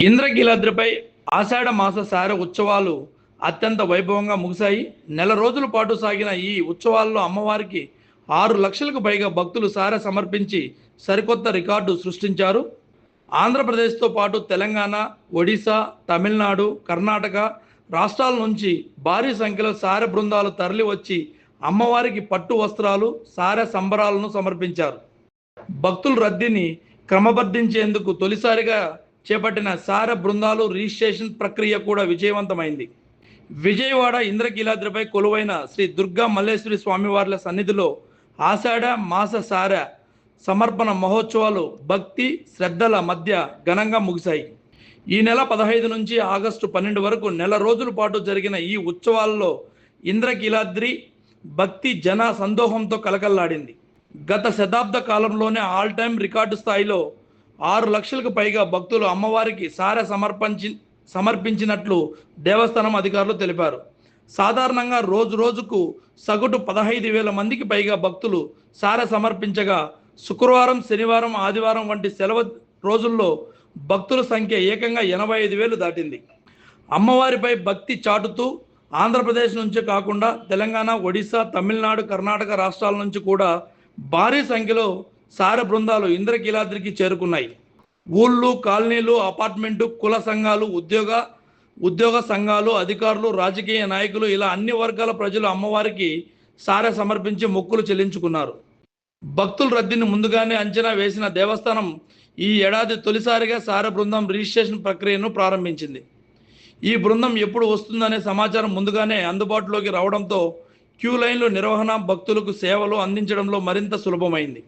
ఇంద్రకీలాద్రిపై ఆషాఢ మాస శార ఉత్సవాలు అత్యంత వైభవంగా ముగిశాయి. నెల రోజుల పాటు సాగిన ఈ ఉత్సవాల్లో అమ్మవారికి 6 లక్షలకు పైగా భక్తులు శార సమర్పించి సరికొత్త రికార్డు సృష్టించారు. ఆంధ్రప్రదేశ్తో పాటు తెలంగాణ, ఒడిశా, తమిళనాడు, కర్ణాటక రాష్ట్రాల నుంచి భారీ సంఖ్యలో శార బృందాలు తరలి వచ్చి అమ్మవారికి పట్టు వస్త్రాలు, శార సంబరాలను సమర్పించారు. భక్తుల రద్దీని క్రమబద్ధీంచేందుకు తొలిసారిగా చేపట్టిన శార బృందాలు రిజిస్ట్రేషన్ ప్రక్రియ కూడా విజయవంతమైంది. విజయవాడ ఇంద్రకీలాద్రిపై కొలువైన శ్రీ దుర్గా మల్లేశ్వరి స్వామివార్ల సన్నిధిలో ఆషాఢ మాస శార సమర్పణ మహోత్సవాలు భక్తి శ్రద్ధల మధ్య ఘనంగా ముగిశాయి. ఈ నెల 15 నుంచి ఆగస్టు 12 వరకు నెల రోజుల పాటు జరిగిన ఈ ఉత్సవాల్లో ఇంద్రకీలాద్రి భక్తి జన సందోహంతో కలకల్లాడింది. గత శతాబ్ద కాలంలోనే ఆల్ టైమ్ రికార్డు స్థాయిలో 6 లక్షలకు పైగా భక్తులు అమ్మవారికి శార సమర్పించినట్లు దేవస్థానం అధికారులు తెలిపారు. సాధారణంగా రోజుకు సగటు 15,000 మందికి పైగా భక్తులు శార సమర్పించగా శుక్రవారం, శనివారం, ఆదివారం వంటి సెలవు రోజుల్లో భక్తుల సంఖ్య ఏకంగా 85,000 దాటింది. అమ్మవారిపై భక్తి చాటుతూ ఆంధ్రప్రదేశ్ నుంచి కాకుండా తెలంగాణ, ఒడిశా, తమిళనాడు, కర్ణాటక రాష్ట్రాల నుంచి కూడా భారీ సంఖ్యలో శార బృందాలు ఇంద్రకీలాద్రికి చేరుకున్నాయి. ఊళ్ళు, కాలనీలు, అపార్ట్మెంటు, కుల సంఘాలు, ఉద్యోగ సంఘాలు, అధికారులు, రాజకీయ నాయకులు ఇలా అన్ని వర్గాల ప్రజలు అమ్మవారికి శార సమర్పించి మొక్కులు చెల్లించుకున్నారు. భక్తుల రద్దీని ముందుగానే అంచనా వేసిన దేవస్థానం ఈ ఏడాది తొలిసారిగా శార బృందం రిజిస్ట్రేషన్ ప్రక్రియను ప్రారంభించింది. ఈ బృందం ఎప్పుడు వస్తుందనే సమాచారం ముందుగానే అందుబాటులోకి రావడంతో క్యూ లైన్లు నిర్వహణ, భక్తులకు సేవలు అందించడంలో మరింత సులభమైంది.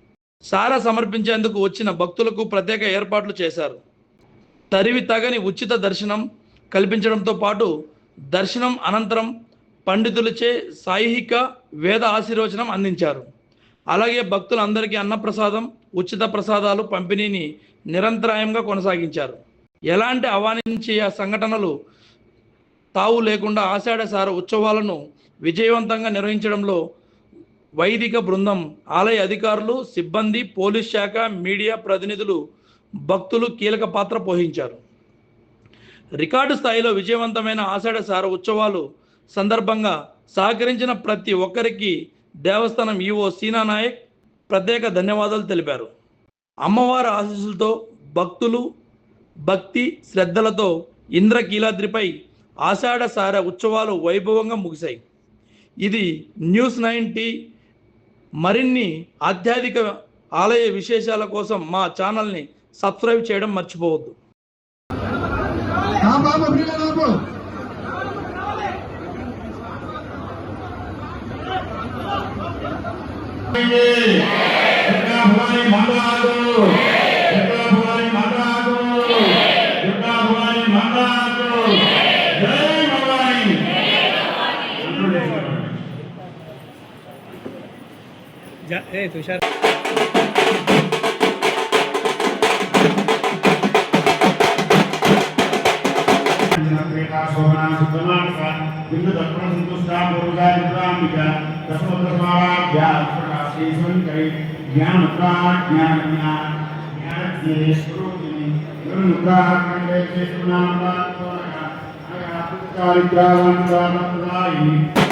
శార సమర్పించేందుకు వచ్చిన భక్తులకు ప్రత్యేక ఏర్పాట్లు చేశారు. తరివి తగని ఉచిత దర్శనం కల్పించడంతో పాటు దర్శనం అనంతరం పండితులచే సాయిహిక వేద ఆశీర్వచనం అందించారు. అలాగే భక్తులందరికీ అన్నప్రసాదం, ఉచిత ప్రసాదాలు పంపిణీని నిరంతరాయంగా కొనసాగించారు. ఎలాంటి అవాంఛనీయ సంఘటనలు తావు లేకుండా ఆషాఢ శార ఉత్సవాలను విజయవంతంగా నిర్వహించడంలో వైదిక బృందం, ఆలయ అధికారులు, సిబ్బంది, పోలీస్ శాఖ, మీడియా ప్రతినిధులు, భక్తులు కీలక పాత్ర పోషించారు. రికార్డు స్థాయిలో విజయవంతమైన ఆషాఢ శార ఉత్సవాలు సందర్భంగా సహకరించిన ప్రతి ఒక్కరికి దేవస్థానం ఈవో సీనా నాయక్ ప్రత్యేక ధన్యవాదాలు తెలిపారు. అమ్మవారి ఆశీస్సులతో భక్తులు భక్తి శ్రద్ధలతో ఇంద్రకీలాద్రిపై ఆషాఢ శార ఉత్సవాలు వైభవంగా ముగిశాయి. ఇది న్యూస్9 మరిన్ని ఆధ్యాత్మిక ఆలయ విశేషాల కోసం మా ఛానల్ని సబ్స్క్రైబ్ చేయడం మర్చిపోవద్దు. तुषार ज्ञान